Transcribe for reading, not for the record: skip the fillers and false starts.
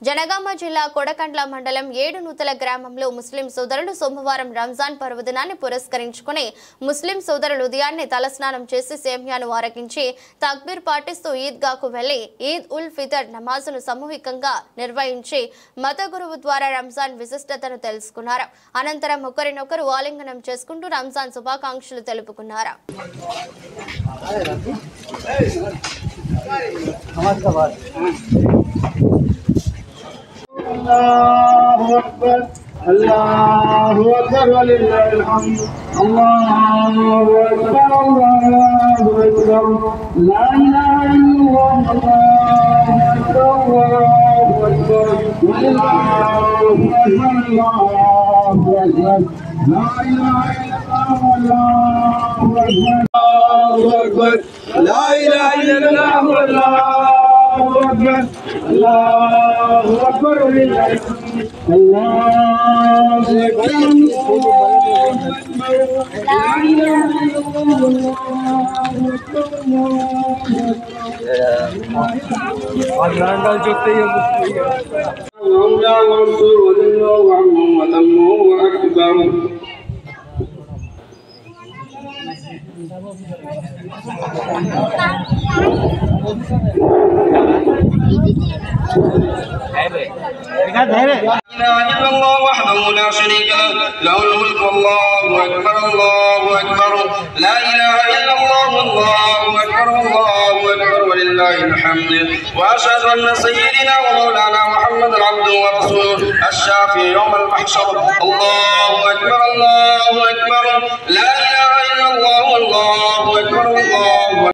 జనగామ జిల్లా కొడకండ్ల మండలం 7 నూతల గ్రామంలో ముస్లిం సోదరులు సోమవారం రంజాన్ పర్వదినాన్ని పురస్కరించుకుని ముస్లిం సోదరులు ఉదయాన్నే తలస్నానం చేసి సేమ్యాను ఆరగించి తక్బీర్ పాటిస్తూ ఈద్గాకు వెళ్లి ఈద్ ఉల్ ఫితర్ నమాజును సామూహికంగా నిర్వహించి మత గురువు ద్వారా రంజాన్ విశిష్టతను తెలుసుకున్నారు. అనంతరం ఒకరినొకరు ఆలింగనం చేసుకుంటూ రంజాన్ శుభాకాంక్షలు తెలుపుకున్నారు. الله أكبر الله أكبر ولله الحمد الله أكبر الله أكبر لا إله إلا الله الله أكبر الله أكبر الله أكبر لا إله إلا الله الله أكبر لا إله إلا الله الله أكبر الله أكبر ولله الحمد الله أكبر لا إله إلا الله لا إله إلا الله وحده لا شريك له له الملك والله أكبر الله أكبر لا إله إلا الله والله أكبر الله أكبر ولله الحمد وأشهد أن سيدنا ومولانا محمدا عبده ورسوله الشافي يوم المحشر الله أكبر الله أكبر لا إله إلا الله والله أكبر الله